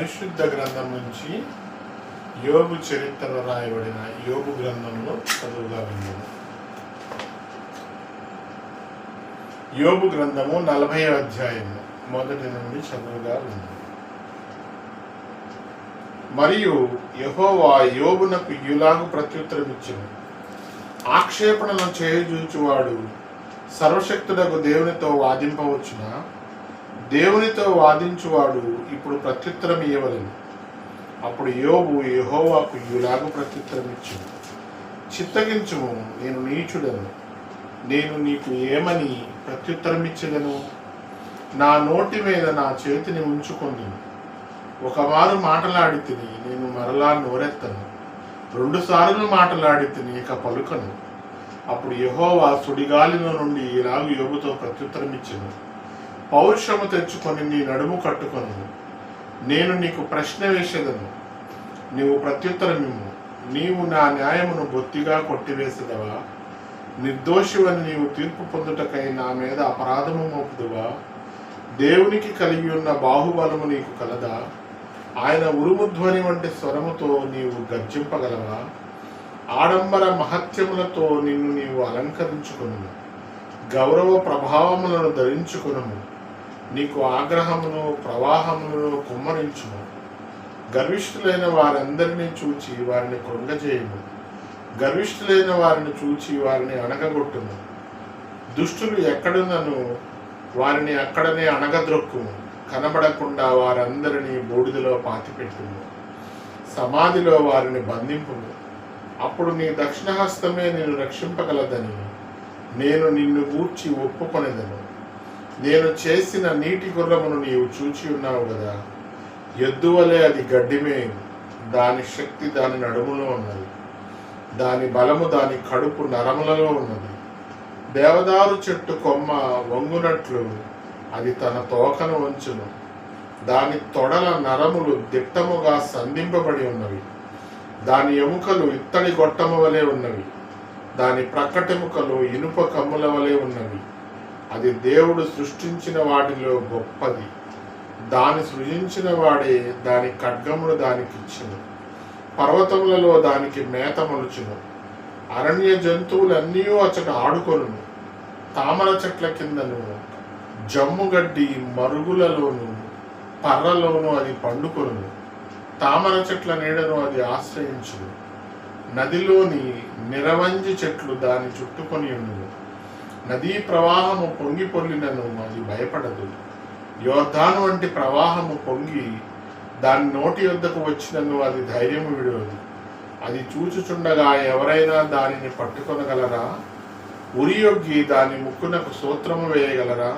పరిశుద్ధ గ్రంథం నుంచి యోబు చరిత్ర రాయబడిన యోబు గ్రంథంలో చదువుగా విన్నాము. యోబు గ్రంథము 40వ అధ్యాయము మొదటి నుండి చదువుగా విన్నాము. మరియు యెహోవా యోబునకు ఇలాగు ప్రత్యుత్తరమిచ్చెను. ఆక్షేపణలను చేయజూచువాడు సర్వశక్తుడకు దేవునితో వాదింపవచ్చునా? దేవునితో వాదించువాడు ఇప్పుడు ప్రత్యుత్తరం ఇవ్వవలెను. అప్పుడు యోబు యెహోవాకు ఇలాగు ప్రత్యుత్తరమిచ్చెను. చిత్తగించుము, నేను నీచుడను. నేను నీకు ఏమని ప్రత్యుత్తరమిచ్చెదను? నా నోటి మీద నా చేతిని ఉంచుకొందును. ఒకమారు మాటలాడి తిని నేను మరలా నోరెత్తను. 2 సార్లు మాటలాడి తిని ఇక పలుకను. అప్పుడు యెహోవా సుడిగాలిలో నుండి ఇలాగు యోబుతో ప్రత్యుత్తరమిచ్చెను. పౌరుషము తెచ్చుకొని నీ నడుము కట్టుకొను. నేను నీకు ప్రశ్న వేసేదను, నీవు ప్రత్యుత్తరమిమ్ము. నీవు నా న్యాయమును బొత్తిగా కొట్టివేసెదవా? నిర్దోషివని నీవు తీర్పు పొందుటకై నా మీద అపరాధము మోపుదువా? దేవునికి కలిగి ఉన్న బాహుబలము నీకు కలదా? ఆయన ఉరుముధ్వని వంటి స్వరముతో నీవు గర్జింపగలవా? ఆడంబర మహత్యములతో నిన్ను నీవు అలంకరించుకొను. గౌరవ ప్రభావములను ధరించుకొను. నీకు ఆగ్రహమును ప్రవాహములను కుమ్మరించును. గర్విష్ఠులైన వారందరినీ చూచి వారిని కృంగజేయుము. గర్విష్ఠులైన వారిని చూచి వారిని అణగగొట్టును. దుష్టులు ఎక్కడున్నను వారిని అక్కడనే అణగద్రొక్కుము. కనబడకుండా వారందరినీ బూడిదలో పాతిపెట్టుము. సమాధిలో వారిని బంధింపుము. అప్పుడు నీ దక్షిణహస్తమే నిన్ను రక్షింపగలదని నేను నిన్ను గూర్చి ఒప్పుకొనేదను. నేను చేసిన నీటి గుర్రమును నీవు చూచి ఉన్నావు కదా. ఎద్దువలే అది గడ్డిమే. దాని శక్తి దాని నడుములో ఉన్నది. దాని బలము దాని కడుపు నరములలో ఉన్నది. దేవదారు చెట్టు కొమ్మ వంగునట్లు అది తన తోకను వంచును. దాని తొడల నరములు దిట్టముగా సంధింపబడి ఉన్నవి. దాని ఎముకలు ఇత్తడి గొట్టము వలె ఉన్నవి. దాని ప్రక్కటెముకలు ఇనుప కమ్ముల వలె ఉన్నవి. అది దేవుడు సృష్టించిన వాటిలో గొప్పది. దాని సృజించిన వాడే దాని ఖడ్గమును దానికిచ్చును. పర్వతములలో దానికి మేత మొలుచును. అరణ్య జంతువులన్నీ అచట ఆడుకొనును. తామర చెట్ల కిందను జమ్ముగడ్డి మరుగులలోను పర్రలోను అది పండుకొను. తామర చెట్ల నీడను అది ఆశ్రయించును. నదిలోని నిరవంజి చెట్లు దాని చుట్టుకొని ఉండును. నదీ ప్రవాహము పొంగి పొల్లినను అది భయపడదు. యోర్దాను వంటి ప్రవాహము పొంగి దాని నోటి యొద్దకు వచ్చినను అది ధైర్యము విడవదు. అది చూచుచుండగా ఎవరైనా దానిని పట్టుకొనగలరా? ఉరియొగ్గి దాని ముక్కునకు సూత్రము వేయగలరా?